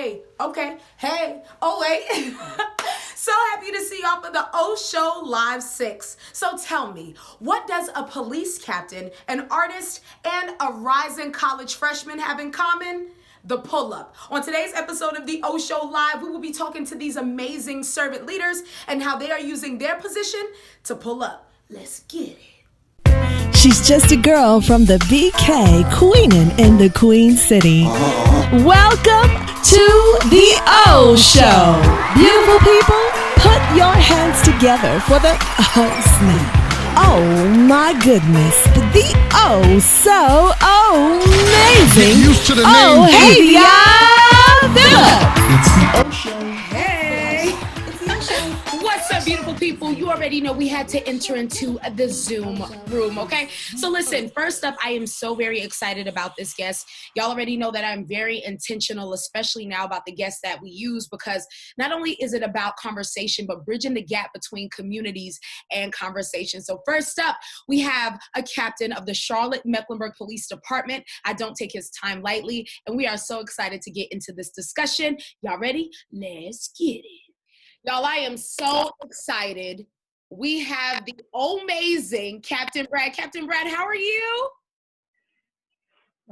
Hey, okay, hey, oh wait. So happy to see y'all for the O Show Live 6. So tell me, what does a police captain, an artist, and a rising college freshman have in common? The pull-up. On today's episode of the O Show Live, we will be talking to these amazing servant leaders and how they are using their position to pull up. Let's get it. She's just a girl from the BK, queenin' in the Queen City. Welcome to the O Show. Beautiful people, put your hands together for the snap. Oh my goodness, the so amazing. Get used to the name. Oh, hey, y'all, It's the O Show. Hey, it's the O Show. What's up, beautiful people? You already know we had to enter into the Zoom room, okay? So listen, first up, I am so very excited about this guest. Y'all already know that I'm very intentional, especially now about the guests that we use, because not only is it about conversation, but bridging the gap between communities and conversation. So first up, we have a captain of the Charlotte-Mecklenburg Police Department. I don't take his time lightly, and we are so excited to get into this discussion. Y'all ready? Let's get it. Y'all, I am so excited. We have the Ohmazing Captain Brad. Captain Brad, how are you?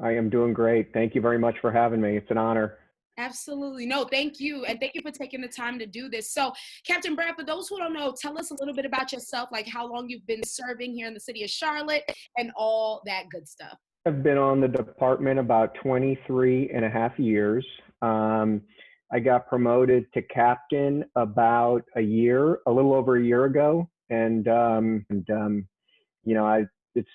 I am doing great. Thank you very much for having me. It's an honor. Absolutely. No, thank you. And thank you for taking the time to do this. So, Captain Brad, for those who don't know, tell us a little bit about yourself, like how long you've been serving here in the city of Charlotte and all that good stuff. I've been on the department about 23 and a half years. I got promoted to captain about a little over a year ago. And it's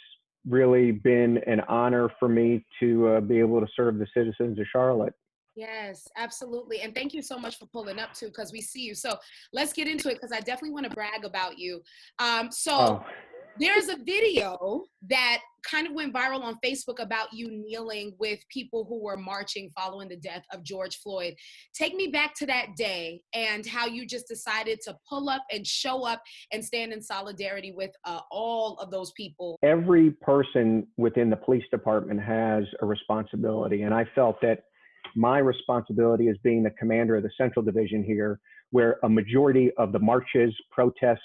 really been an honor for me to be able to serve the citizens of Charlotte. Yes, absolutely. And thank you so much for pulling up too, because we see you. So let's get into it, because I definitely want to brag about you. There's a video that kind of went viral on Facebook about you kneeling with people who were marching following the death of George Floyd. Take me back to that day and how you just decided to pull up and show up and stand in solidarity with all of those people. Every person within the police department has a responsibility, and I felt that my responsibility as being the commander of the Central Division here, where a majority of the marches, protests,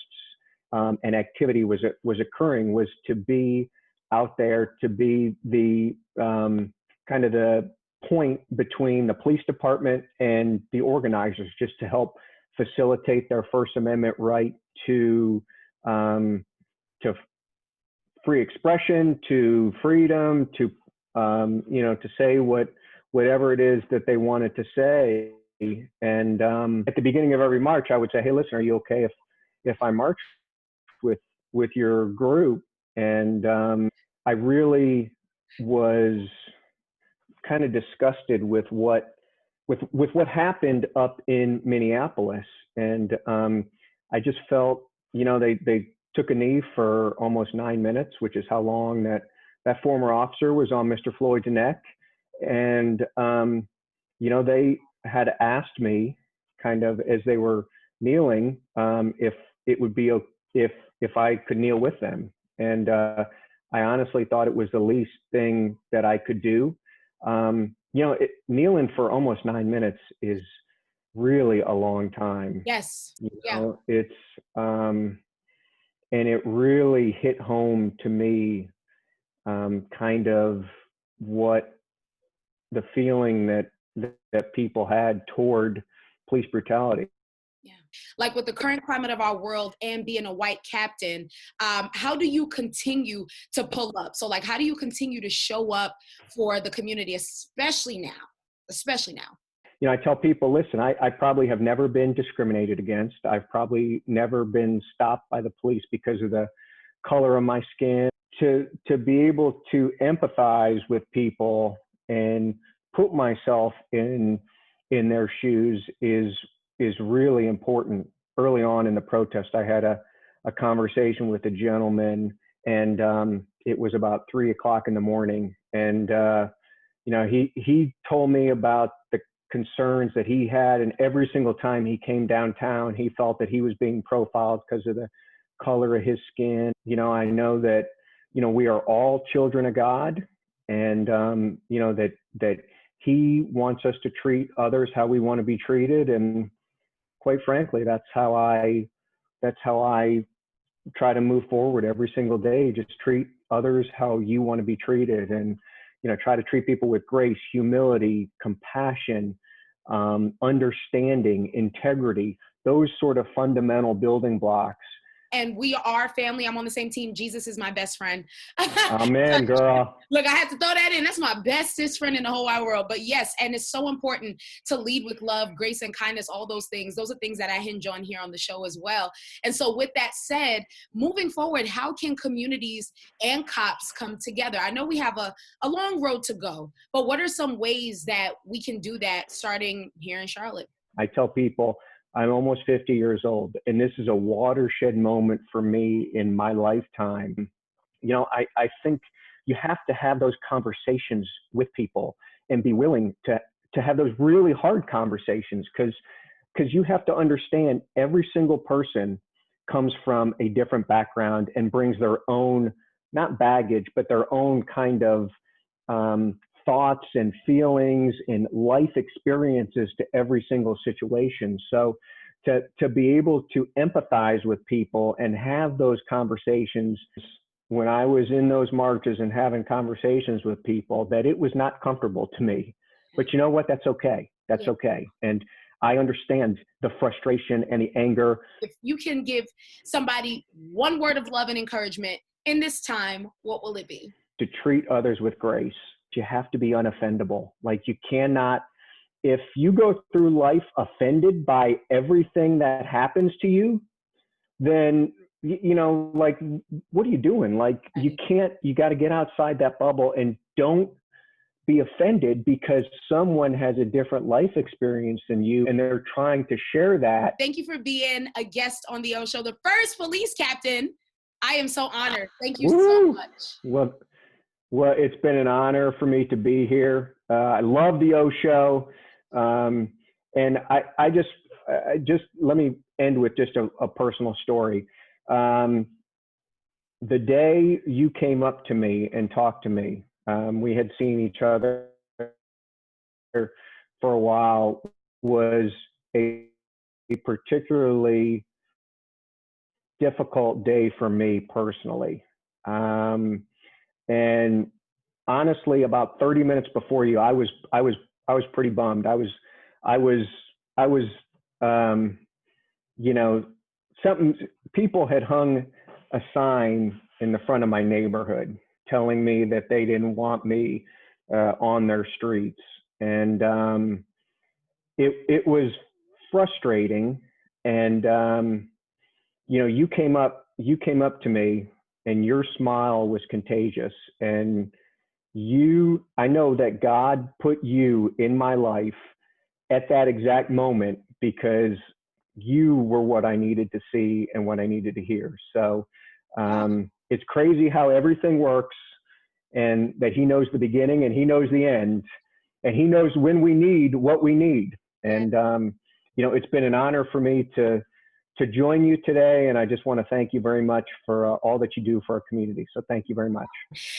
and activity was occurring, was to be out there, to be the kind of the point between the police department and the organizers, just to help facilitate their First Amendment right to free expression, to freedom, to to say whatever it is that they wanted to say. And at the beginning of every march, I would say, "Hey, listen, are you okay if I march with your group?" And I really was kind of disgusted with what happened up in Minneapolis. And I just felt, they took a knee for almost 9 minutes, which is how long that former officer was on Mr. Floyd's neck. And they had asked me, kind of as they were kneeling, if it would be if I could kneel with them. And I honestly thought it was the least thing that I could do. Kneeling for almost 9 minutes is really a long time. Yes. It's and it really hit home to me, kind of what the feeling that people had toward police brutality. Yeah. Like with the current climate of our world and being a white captain, how do you continue to pull up? So like, how do you continue to show up for the community, especially now? I tell people, listen, I probably have never been discriminated against. I've probably never been stopped by the police because of the color of my skin. To be able to empathize with people and put myself in their shoes is really important. Early on in the protest, I had a conversation with a gentleman, and it was about 3:00 in the morning. And, he told me about the concerns that he had, and every single time he came downtown, he felt that he was being profiled because of the color of his skin. I know that, we are all children of God, and, that he wants us to treat others how we want to be treated. And quite frankly, that's how I try to move forward every single day. Just treat others how you want to be treated, and try to treat people with grace, humility, compassion, understanding, integrity, those sort of fundamental building blocks. And we are family. I'm on the same team. Jesus is my best friend. Amen, girl. Look, I had to throw that in. That's my bestest friend in the whole wide world. But yes, and it's so important to lead with love, grace, and kindness, all those things. Those are things that I hinge on here on the show as well. And so with that said, moving forward, how can communities and cops come together? I know we have a long road to go, but what are some ways that we can do that starting here in Charlotte? I tell people, I'm almost 50 years old, and this is a watershed moment for me in my lifetime. I think you have to have those conversations with people and be willing to have those really hard conversations, because you have to understand every single person comes from a different background and brings their own, not baggage, but their own kind of thoughts and feelings and life experiences to every single situation. So to be able to empathize with people and have those conversations, when I was in those marches and having conversations with people, that it was not comfortable to me. But you know what? That's okay. That's okay. And I understand the frustration and the anger. If you can give somebody one word of love and encouragement in this time, what will it be? To treat others with grace. You have to be unoffendable. Like, you cannot, if you go through life offended by everything that happens to you, then, like, what are you doing? Like, you got to get outside that bubble and don't be offended because someone has a different life experience than you and they're trying to share that. Thank you for being a guest on the O Show, the first police captain. I am so honored. Thank you so much. Well, it's been an honor for me to be here. I love the O Show. And I just let me end with just a personal story. The day you came up to me and talked to me, we had seen each other for a while, was a particularly difficult day for me personally. And honestly, about 30 minutes before you, I was pretty bummed. I was, people had hung a sign in the front of my neighborhood telling me that they didn't want me on their streets. And it was frustrating. And, you came up to me, and your smile was contagious. And I know that God put you in my life at that exact moment because you were what I needed to see and what I needed to hear. So it's crazy how everything works, and that He knows the beginning and He knows the end, and He knows when we need what we need. And, it's been an honor for me to join you today. And I just want to thank you very much for all that you do for our community. So thank you very much.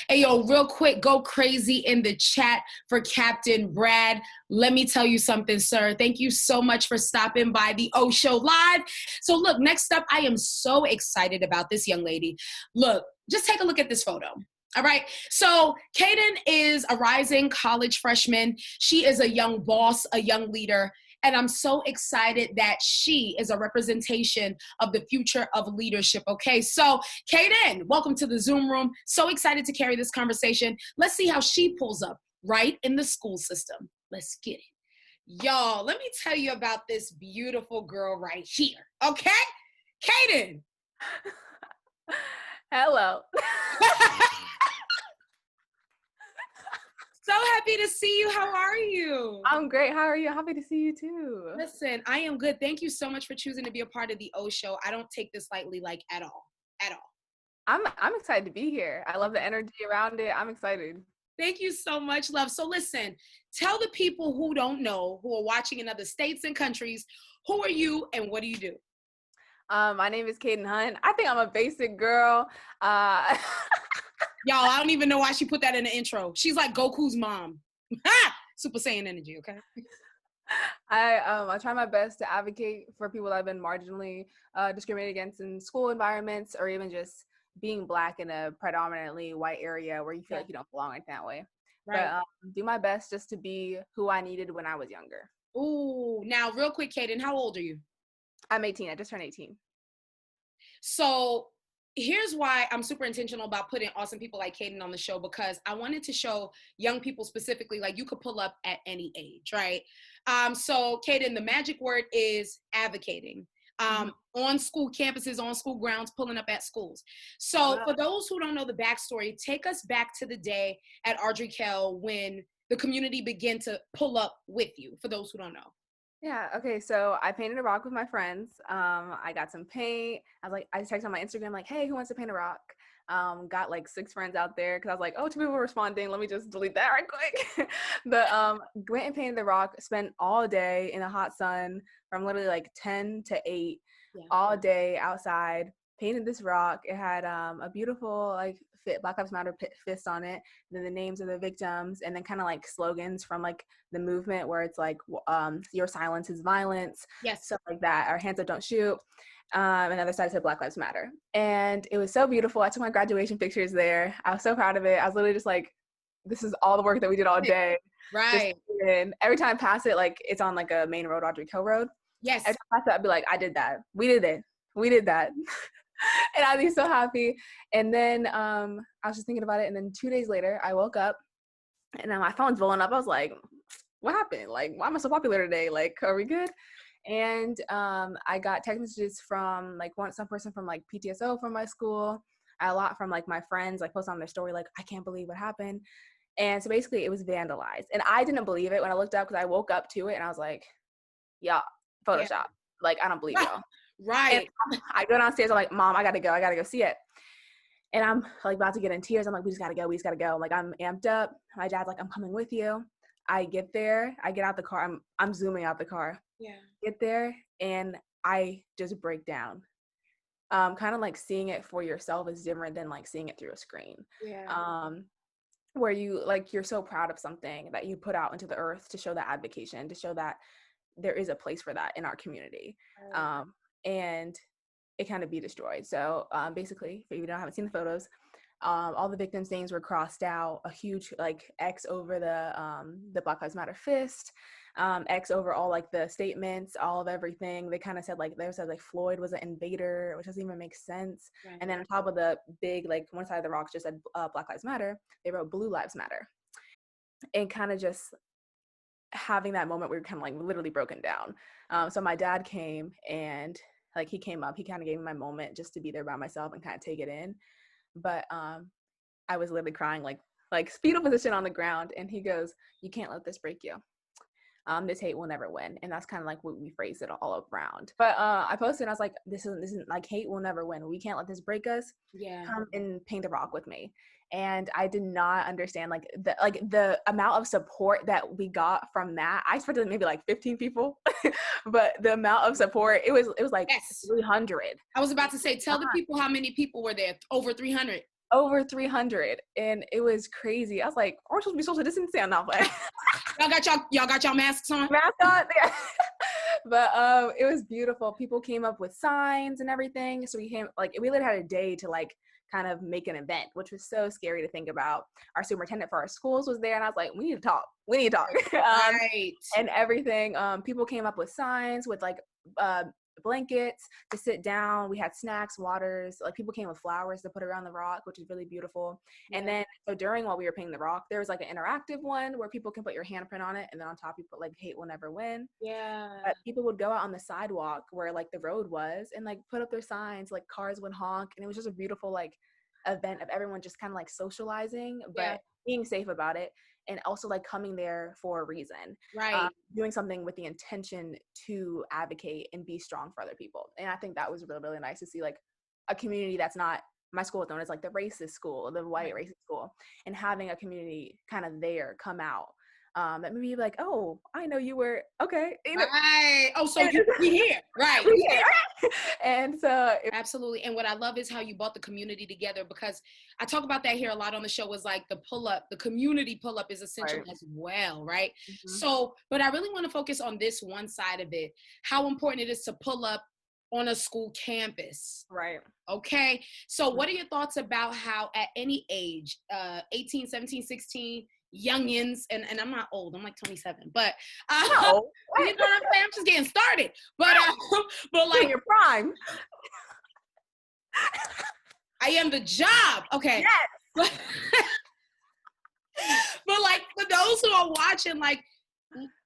Hey, yo, real quick, go crazy in the chat for Captain Brad. Let me tell you something, sir. Thank you so much for stopping by the O Show Live. So look, next up, I am so excited about this young lady. Look, just take a look at this photo. All right. So Kaden is a rising college freshman. She is a young boss, a young leader. And I'm so excited that she is a representation of the future of leadership. Okay, so Kaden, welcome to the Zoom room. So excited to carry this conversation. Let's see how she pulls up right in the school system. Let's get it. Y'all, let me tell you about this beautiful girl right here. Okay, Kaden. Hello. So happy to see you. How are you? I'm great. How are you? Happy to see you too. Listen, I am good. Thank you so much for choosing to be a part of the O Show. I don't take this lightly, like at all. I'm excited to be here. I love the energy around it. I'm excited. Thank you so much, love. So listen, tell the people who don't know, who are watching in other states and countries, who are you and what do you do? My name is Kaden Hunt. I think I'm a basic girl. Y'all, I don't even know why she put that in the intro. She's like Goku's mom. Super Saiyan energy, okay? I try my best to advocate for people that have been marginally discriminated against in school environments, or even just being Black in a predominantly white area where you feel like you don't belong in that way. Right. But do my best just to be who I needed when I was younger. Ooh, now real quick, Kaden, how old are you? I'm 18. I just turned 18. So here's why I'm super intentional about putting awesome people like Kaden on the show, because I wanted to show young people specifically, like you could pull up at any age, right? So Kaden, the magic word is advocating. On school campuses, on school grounds, pulling up at schools. So for those who don't know the backstory, take us back to the day at Audrey Kell when the community began to pull up with you, for those who don't know. Yeah, okay, so I painted a rock with my friends. I got some paint. I texted on my Instagram, like, hey, who wants to paint a rock? Got like 6 friends out there because I was like, oh, 2 people were responding. Let me just delete that right quick. But went and painted the rock, spent all day in the hot sun from literally like 10 to 8, all day outside, painted this rock. It had a beautiful like Black Lives Matter fist on it, then the names of the victims, and then kind of like slogans from like the movement where it's like your silence is violence, stuff like that, or hands up don't shoot. And the other side said Black Lives Matter. And it was so beautiful. I took my graduation pictures there. I was so proud of it. I was literally just like, this is all the work that we did all day. Right. And every time I pass it, like it's on like a main road, Audrey Kell Road. Yes. Every time I pass it, I'd be like, I did that. We did it. We did that. And I'd be so happy. And then I was just thinking about it. And then 2 days later, I woke up and then my phone's blowing up. I was like, what happened? Like, why am I so popular today? Like, are we good? And I got text messages from like some person from like PTSO from my school, a lot from like my friends, like post on their story, like, I can't believe what happened. And so basically it was vandalized. And I didn't believe it when I looked up because I woke up to it and I was like, yeah, Photoshop. Yeah. Like, I don't believe y'all. Right. And I go downstairs. I'm like, Mom, I gotta go see it. And I'm like about to get in tears. I'm like, we just gotta go. Like, I'm amped up. My dad's like, I'm coming with you. I get there. I get out the car. I'm zooming out the car. Yeah. Get there and I just break down. Kind of like seeing it for yourself is different than like seeing it through a screen. Yeah. Where you like you're so proud of something that you put out into the earth to show that advocation, to show that there is a place for that in our community. Right. And it kind of be destroyed. So basically, if you haven't seen the photos, all the victims' names were crossed out, a huge like X over the Black Lives Matter fist, X over all like the statements, all of everything. They kind of said like Floyd was an invader, which doesn't even make sense. Right. And then on top of the big like one side of the rocks just said Black Lives Matter, they wrote Blue Lives Matter, and kind of just having that moment where we were kind of like literally broken down. So my dad came and like he came up, he kind of gave me my moment just to be there by myself and kind of take it in. But I was literally crying like fetal position on the ground, and he goes, you can't let this break you. This hate will never win. And that's kind of like what we phrased it all around. But I posted and I was like, this isn't like hate will never win. We can't let this break us. Yeah. Come and paint the rock with me. And I did not understand like the amount of support that we got from that. I expected maybe like 15 people, but the amount of support, it was like 300. I was about to say, tell the people how many people were there. Over 300. Over 300. And it was crazy. I was like, we're supposed to be social distancing on that way. Y'all got y'all masks on? Mask on, yeah. But it was beautiful. People came up with signs and everything. So we literally had a day to like kind of make an event, which was so scary to think about. Our superintendent for our schools was there, and I was like, we need to talk. Right. And everything. People came up with signs with like blankets to sit down. We had snacks, waters. Like people came with flowers to put around the rock, which is really beautiful. Yeah. And then so while we were painting the rock, there was like an interactive one where people can put your handprint on it, and then on top you put like hate will never win. Yeah. But people would go out on the sidewalk where like the road was and like put up their signs, like cars would honk, and it was just a beautiful like event of everyone just kind of like socializing, but being safe about it. And also like coming there for a reason, right? Doing something with the intention to advocate and be strong for other people. And I think that was really, really nice to see like a community that's not, my school is known as like the racist school, the white racist school, and having a community kind of there come out that maybe like, oh, I know you were, okay. Right. Oh, so we here. Right. And so absolutely. And what I love is how you brought the community together, because I talk about that here a lot on the show, is like the pull-up, the community pull-up is essential as well, right? So, but I really want to focus on this one side of it, how important it is to pull up on a school campus. Right. Okay. So what are your thoughts about how at any age, 18, 17, 16, youngins, and I'm not old, I'm like 27, but you know what I'm saying? I'm just getting started. But like in your prime. I am the job. Okay. Yes. But like for those who are watching, like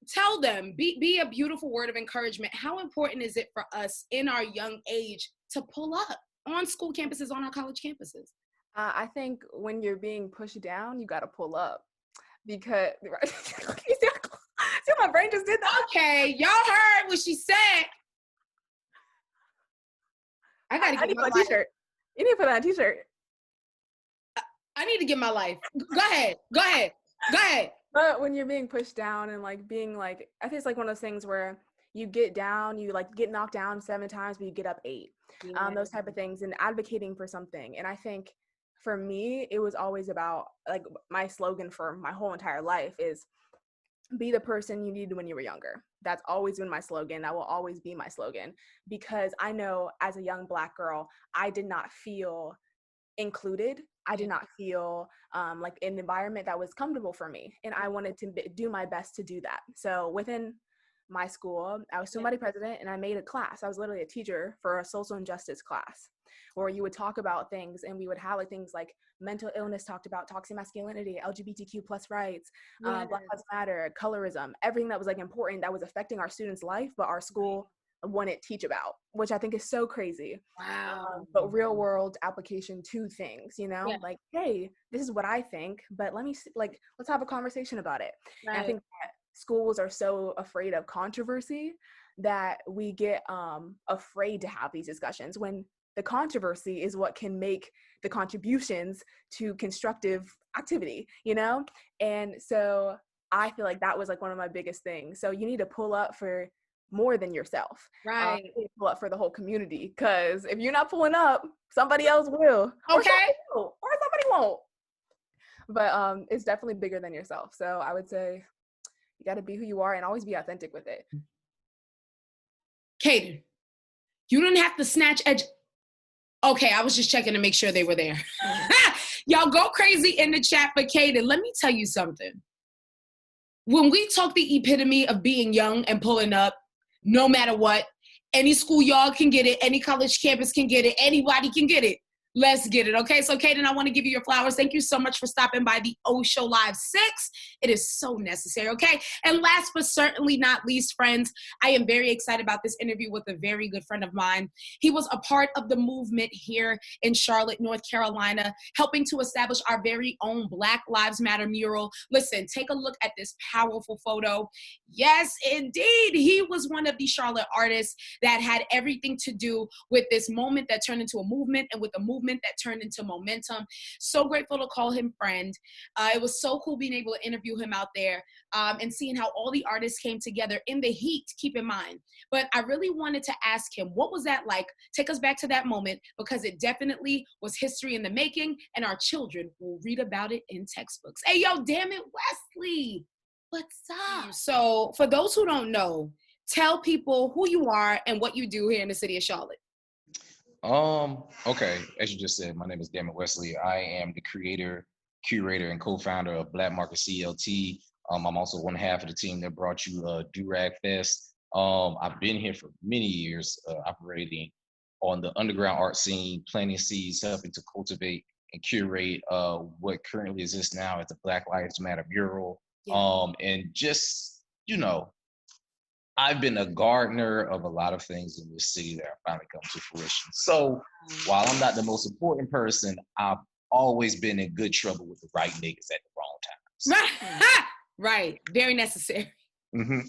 tell them, be a beautiful word of encouragement. How important is it for us in our young age to pull up on school campuses, on our college campuses? I think when you're being pushed down, you got to pull up, because see my brain just did that. Okay, y'all heard what she said. I need to put a t-shirt. You need to put on a t-shirt. I need to get my life. Go ahead. But when you're being pushed down and like being like, I think it's like one of those things where you get down, you like get knocked down 7 times, but you get up 8. Those type of things, and advocating for something. And I think for me, it was always about, like, my slogan for my whole entire life is be the person you needed when you were younger. That's always been my slogan. That will always be my slogan, because I know as a young Black girl, I did not feel included. I did not feel like an environment that was comfortable for me. And I wanted to do my best to do that. So within my school, I was student body president, and I made a class. I was literally a teacher for a social injustice class, where you would talk about things, and we would have like things like mental illness talked about, toxic masculinity, LGBTQ plus rights, Black Lives Matter, colorism, everything that was like important that was affecting our students' life, but our school wouldn't teach about, which I think is so crazy. Wow. But real world application to things, you know, like, hey, this is what I think, but let's have a conversation about it. Right. And I think that schools are so afraid of controversy that we get afraid to have these discussions, when the controversy is what can make the contributions to constructive activity, you know? And so I feel like that was like one of my biggest things. So you need to pull up for more than yourself. Right. Pull up for the whole community, because if you're not pulling up, somebody else will. Okay. Or somebody won't. But it's definitely bigger than yourself. So I would say you got to be who you are and always be authentic with it. Kaden, you didn't have to snatch edge. Okay, I was just checking to make sure they were there. Y'all go crazy in the chat for Kaden. Let me tell you something. When we talk the epitome of being young and pulling up, no matter what, any schoolyard can get it, any college campus can get it, anybody can get it. Let's get it, okay? So, Kaden, I want to give you your flowers. Thank you so much for stopping by the O Show Live 6. It is so necessary, okay? And last but certainly not least, friends, I am very excited about this interview with a very good friend of mine. He was a part of the movement here in Charlotte, North Carolina, helping to establish our very own Black Lives Matter mural. Listen, take a look at this powerful photo. Yes, indeed, he was one of the Charlotte artists that had everything to do with this moment that turned into a movement, and with the movement that turned into momentum. So grateful to call him friend. It was so cool being able to interview him out there and seeing how all the artists came together in the heat, keep in mind. But I really wanted to ask him, what was that like? Take us back to that moment, because it definitely was history in the making, and our children will read about it in textbooks. Hey, yo, damn it, Wesley, what's up? So for those who don't know, tell people who you are and what you do here in the city of Charlotte. Okay, as you just said, my name is Damon Wesley. I am the creator, curator, and co-founder of Black Market CLT. I'm also one half of the team that brought you Do-Rag Fest. I've been here for many years, operating on the underground art scene, planting seeds, helping to cultivate and curate what currently exists now at the Black Lives Matter mural. And just, you know, I've been a gardener of a lot of things in this city that have finally come to fruition. So while I'm not the most important person, I've always been in good trouble with the right niggas at the wrong times. Right. Very necessary. Mm-hmm.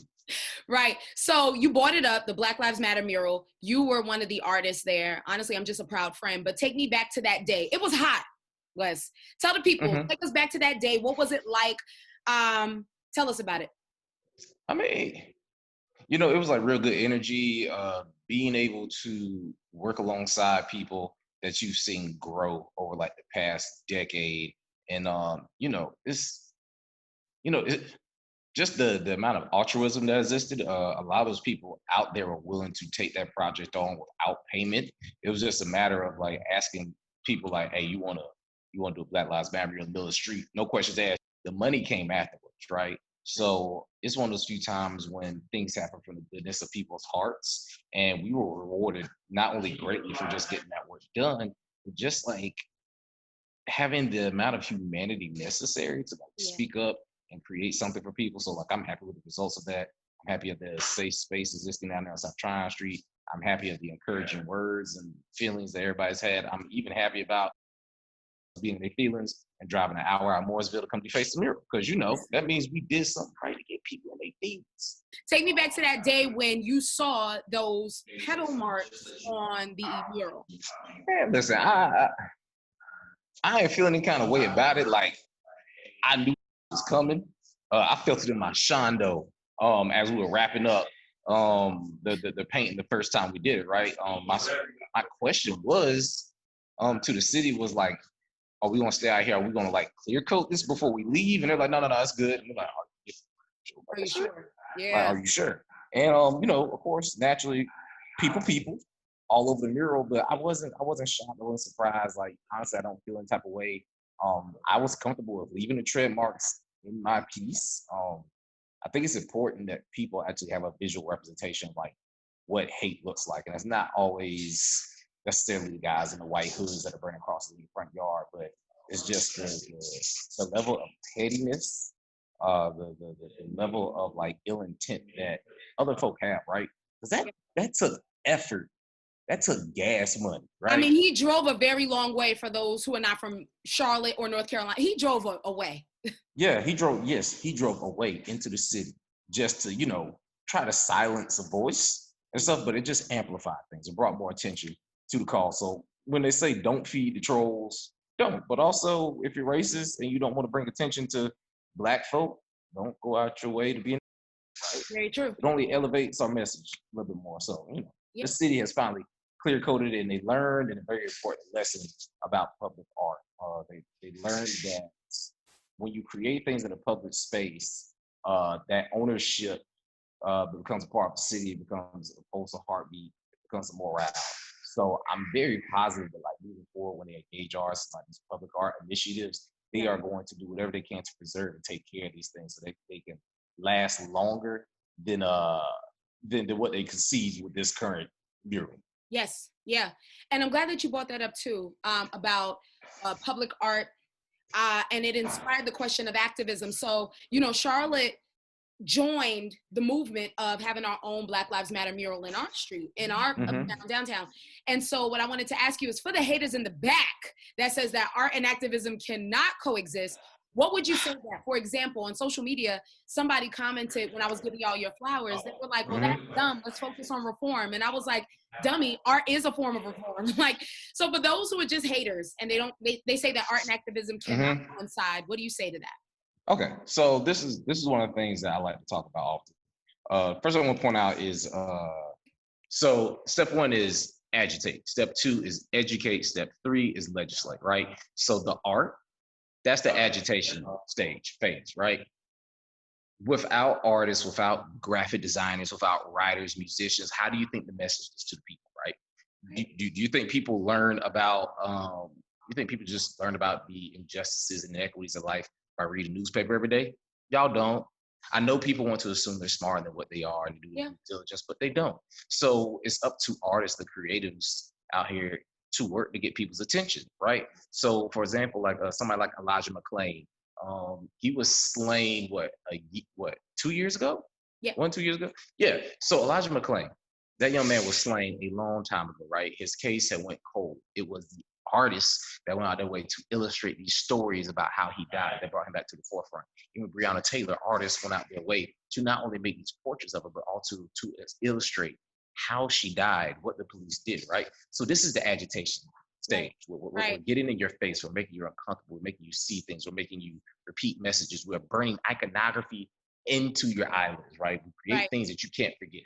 Right. So you brought it up, the Black Lives Matter mural. You were one of the artists there. Honestly, I'm just a proud friend. But take me back to that day. It was hot, Wes. Tell the people, take us back to that day. What was it like? Tell us about it. I mean, you know, it was like real good energy. Being able to work alongside people that you've seen grow over like the past decade, and you know, it, just the amount of altruism that existed. A lot of those people out there were willing to take that project on without payment. It was just a matter of like asking people like, "Hey, you want to do a Black Lives Matter in the middle of the street?" No questions asked. The money came afterwards, right? So it's one of those few times when things happen from the goodness of people's hearts, and we were rewarded not only greatly for just getting that work done, but just like having the amount of humanity necessary to like speak up and create something for people. So like I'm happy with the results of that. I'm happy of the safe space existing down there on South Tryon Street. I'm happy of the encouraging words and feelings that everybody's had. I'm even happy about being in their feelings and driving an hour out of Mooresville to come to Face the Miracle, because you know that means we did something right to get people in their feelings. Take me back to that day when you saw those petal marks on the mural. Man, listen, I ain't feeling any kind of way about it. Like I knew it was coming. I felt it in my shondo as we were wrapping up the painting the first time we did it, right? My question was to the city was like, are we gonna stay out here? Are we gonna like clear coat this before we leave? And they're like, no, it's good. And we're like, are you sure? Yeah. Like, are you sure? And you know, of course, naturally, people all over the mural, but I wasn't shocked, I wasn't surprised. Like honestly, I don't feel any type of way. I was comfortable with leaving the tread marks in my piece. I think it's important that people actually have a visual representation of like what hate looks like. And it's not always necessarily the guys in the white hoods that are burning across the front yard, but it's just the level of pettiness, the level of like ill intent that other folk have, right? Because that took effort. That took gas money, right? I mean, he drove a very long way for those who are not from Charlotte or North Carolina. He drove away. Yeah, he drove away into the city just to, you know, try to silence a voice and stuff, but it just amplified things. It brought more attention to the cause. So when they say don't feed the trolls, don't. But also, if you're racist and you don't want to bring attention to Black folk, don't go out your way to be. Very true. It only elevates our message a little bit more. So, you know, the city has finally clear coded it, and they learned a very important lesson about public art. They learned that when you create things in a public space, that ownership becomes a part of the city. It becomes a pulse, a heartbeat. It becomes a morale. So I'm very positive that like moving forward, when they engage artists like these public art initiatives, they are going to do whatever they can to preserve and take care of these things so they can last longer than what they conceive with this current mural. Yes, yeah. And I'm glad that you brought that up too, about public art. And it inspired the question of activism. So, you know, Charlotte joined the movement of having our own Black Lives Matter mural in our street, in our downtown. And so what I wanted to ask you is, for the haters in the back that says that art and activism cannot coexist, what would you say that? For example, on social media, somebody commented when I was giving y'all your flowers, they were like, well, that's dumb. Let's focus on reform. And I was like, dummy, art is a form of reform. Like, so for those who are just haters and they say that art and activism cannot coincide, what do you say to that? Okay, so this is one of the things that I like to talk about often. First, I want to point out is so step one is agitate. Step two is educate. Step three is legislate. Right. So the art, that's the agitation phase, right? Without artists, without graphic designers, without writers, musicians, how do you think the message is to the people, right? Do you think people learn about? You think people just learn about the injustices and inequities of life by reading newspaper every day? Y'all don't. I know people want to assume they're smarter than what they are and do due diligence, but they don't. So it's up to artists, the creatives out here, to work to get people's attention, right? So, for example, like somebody like Elijah McClain, he was slain 2 years ago? Yeah. 2 years ago? Yeah. So Elijah McClain, that young man was slain a long time ago, right? His case had went cold. It was the artists that went out their way to illustrate these stories about how he died that brought him back to the forefront. Even Breonna Taylor, artists went out their way to not only make these portraits of her, but also to illustrate how she died, what the police did, right? So this is the agitation stage. We're getting in your face. We're making you uncomfortable. We're making you see things. We're making you repeat messages. We're burning iconography into your islands, right? We create things that you can't forget.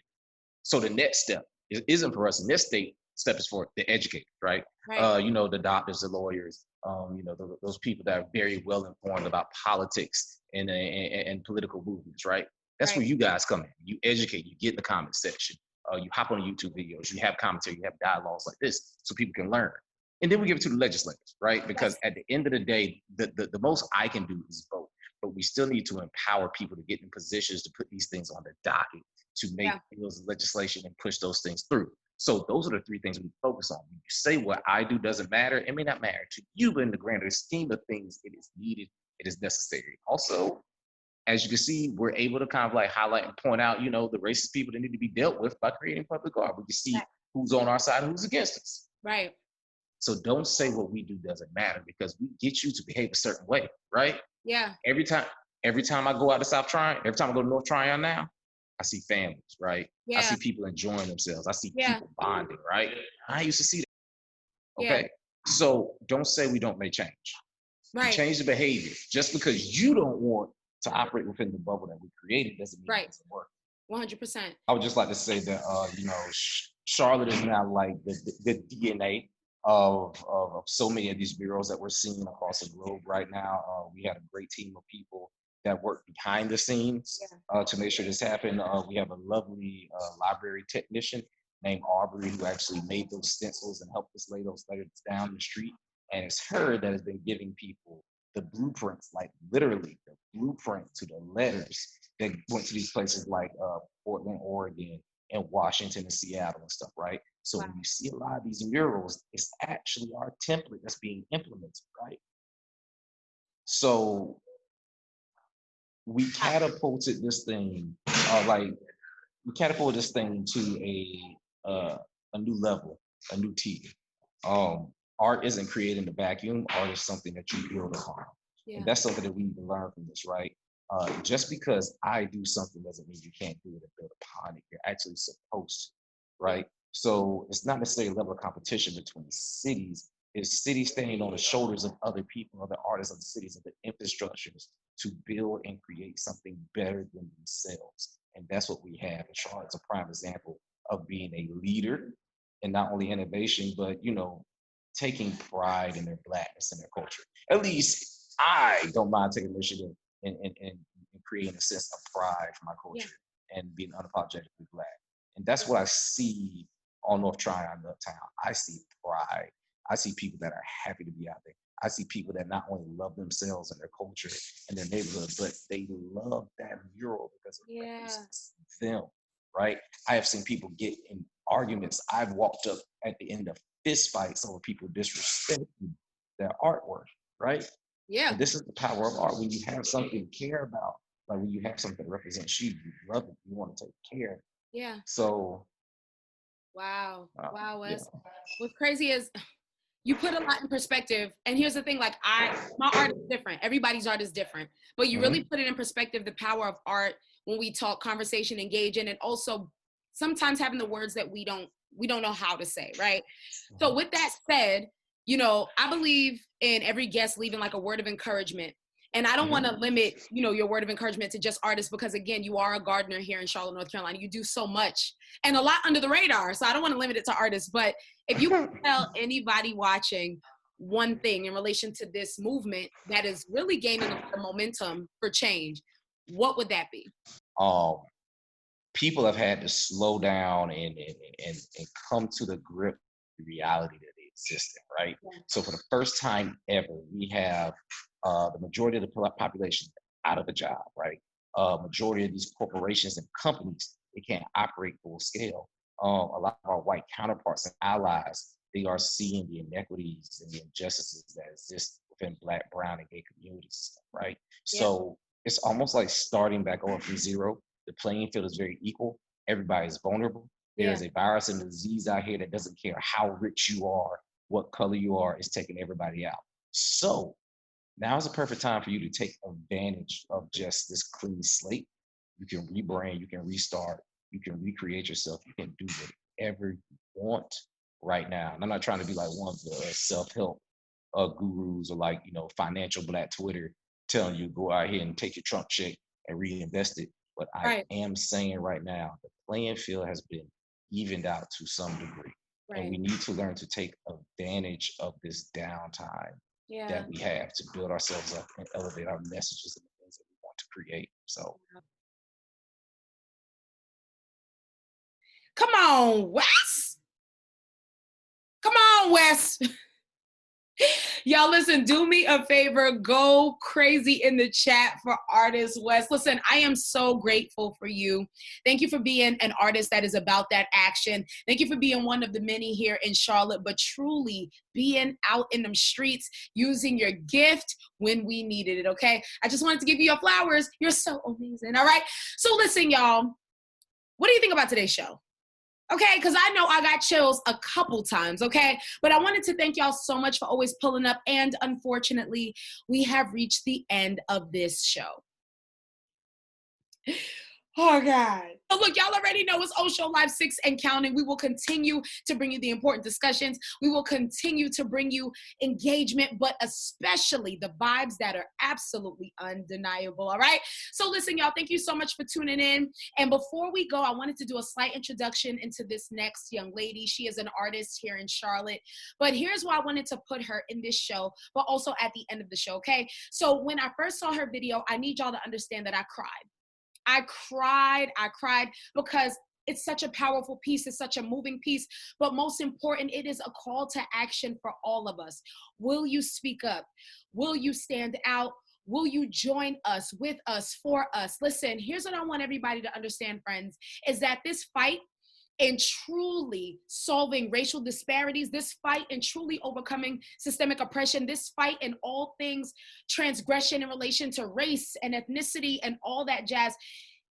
So the next step isn't for us. The next step is for the educators, right? You know, the doctors, the lawyers, you know, those people that are very well informed about politics and political movements, right? That's where you guys come in. You educate, you get in the comment section, you hop on YouTube videos, you have commentary, you have dialogues like this so people can learn. And then we give it to the legislators, right? Because at the end of the day, the most I can do is vote, but we still need to empower people to get in positions to put these things on the docket, to make bills and legislation and push those things through. So those are the three things we focus on. When you say what I do doesn't matter, it may not matter to you, but in the grander scheme of things, it is needed, it is necessary. Also, as you can see, we're able to kind of like highlight and point out, you know, the racist people that need to be dealt with by creating public art. We can see who's on our side and who's against us. Right. So don't say what we do doesn't matter, because we get you to behave a certain way, right? Yeah. Every time I go out to South Tryon, every time I go to North Tryon now, I see families, right? Yeah. I see people enjoying themselves. I see people bonding, right? I used to see that. Okay. Yeah. So don't say we don't make change. Right. Change the behavior. Just because you don't want to operate within the bubble that we created doesn't mean it doesn't work. 100%. I would just like to say that, you know, Charlotte is now like the DNA of so many of these bureaus that we're seeing across the globe right now. We had a great team of people that work behind the scenes to make sure this happened. We have a lovely library technician named Aubrey who actually made those stencils and helped us lay those letters down the street. And it's her that has been giving people the blueprints, like literally the blueprint to the letters that went to these places like Portland, Oregon, and Washington and Seattle and stuff, right? So when you see a lot of these murals, it's actually our template that's being implemented, right? So we catapulted this thing, to a new level, a new tier. Art isn't created in a vacuum. Art is something that you build upon. Yeah. And that's something that we need to learn from this, right? Just because I do something doesn't mean you can't do it and build upon it. You're actually supposed to, right? So it's not necessarily a level of competition between cities. It's cities standing on the shoulders of other people, other artists of the cities, of the infrastructures to build and create something better than themselves. And that's what we have. And Charlotte's a prime example of being a leader in not only innovation, but, you know, taking pride in their Blackness and their culture. At least I don't mind taking initiative and creating a sense of pride for my culture and being unapologetically Black. And that's what I see on North Tryon, Uptown. I see pride. I see people that are happy to be out there. I see people that not only love themselves and their culture and their neighborhood, but they love that mural because it represents them, right? I have seen people get in arguments. I've walked up at the end of fist fights over people disrespecting their artwork, right? Yeah. And this is the power of art. When you have something to care about, like when you have something that represents you, you love it, you want to take care. Yeah. So. Wow, Wes. Yeah. What's crazy is you put a lot in perspective. And here's the thing, like my art is different. Everybody's art is different. But you really put it in perspective, the power of art when we talk, conversation, engage in, and also sometimes having the words that we don't know how to say, right? So with that said, you know, I believe in every guest leaving like a word of encouragement. And I don't want to limit, you know, your word of encouragement to just artists, because again, you are a gardener here in Charlotte, North Carolina. You do so much and a lot under the radar. So I don't want to limit it to artists, but if you can tell anybody watching one thing in relation to this movement that is really gaining a lot of momentum for change, what would that be? People have had to slow down and come to the grip with the reality that they exist in, right? Yeah. So for the first time ever, we have the majority of the population out of a job, right? Majority of these corporations and companies, they can't operate full scale. A lot of our white counterparts and allies, they are seeing the inequities and the injustices that exist within Black, brown, and gay communities, right? Yeah. So it's almost like starting back over from zero. The playing field is very equal. Everybody is vulnerable. There's a virus and a disease out here that doesn't care how rich you are, what color you are, it's taking everybody out. So now is the perfect time for you to take advantage of just this clean slate. You can rebrand, you can restart, you can recreate yourself, you can do whatever you want right now. And I'm not trying to be like one of the self-help gurus or like, you know, financial Black Twitter telling you go out here and take your Trump check and reinvest it. But I am saying right now, the playing field has been evened out to some degree. And we need to learn to take advantage of this downtime that we have to build ourselves up and elevate our messages and the things that we want to create. So come on, Wes. Come on, Wes. Y'all, listen, do me a favor. Go crazy in the chat for artist Wes. Listen, I am so grateful for you. Thank you for being an artist that is about that action. Thank you for being one of the many here in Charlotte, but truly being out in them streets, using your gift when we needed it, okay? I just wanted to give you your flowers. You're so amazing, all right? So listen, y'all, what do you think about today's show? Okay, because I know I got chills a couple times, okay? But I wanted to thank y'all so much for always pulling up. And unfortunately, we have reached the end of this show. Oh, God. So look, y'all already know it's O Show Live 6 and counting. We will continue to bring you the important discussions. We will continue to bring you engagement, but especially the vibes that are absolutely undeniable, all right? So listen, y'all, thank you so much for tuning in. And before we go, I wanted to do a slight introduction into this next young lady. She is an artist here in Charlotte. But here's why I wanted to put her in this show, but also at the end of the show, okay? So when I first saw her video, I need y'all to understand that I cried. I cried because it's such a powerful piece. It's such a moving piece. But most important, it is a call to action for all of us. Will you speak up? Will you stand out? Will you join us, with us, for us? Listen, here's what I want everybody to understand, friends, is that this fight in truly solving racial disparities, this fight in truly overcoming systemic oppression, this fight in all things transgression in relation to race and ethnicity and all that jazz,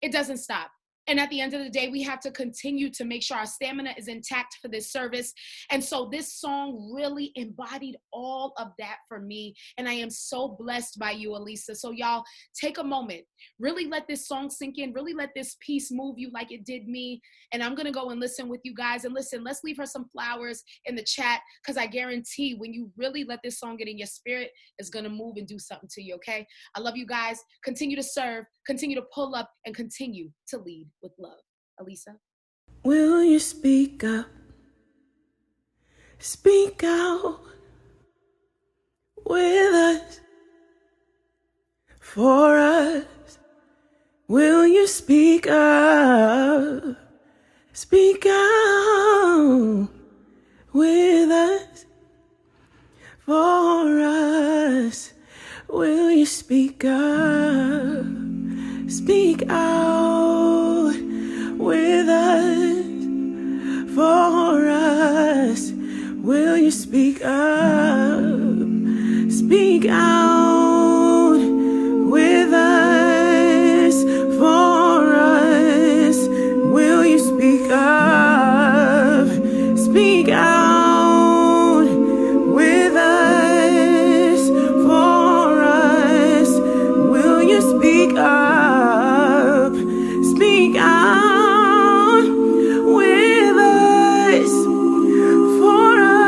it doesn't stop. And at the end of the day, we have to continue to make sure our stamina is intact for this service. And so this song really embodied all of that for me. And I am so blessed by you, Elisa. So y'all, take a moment. Really let this song sink in. Really let this piece move you like it did me. And I'm going to go and listen with you guys. And listen, let's leave her some flowers in the chat, because I guarantee when you really let this song get in your spirit, it's going to move and do something to you, okay? I love you guys. Continue to serve, continue to pull up, and continue to lead with love. Elisa? Will you speak up? Speak out with us, for us. Will you speak up? Speak out with us, for us. Will you speak up? Speak out with us, for us. Will you speak up? Speak out with us, for us. Will you speak up? Speak out with us, for us. Will you speak up? Speak out with us, for us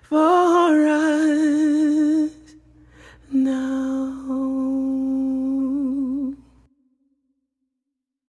for us.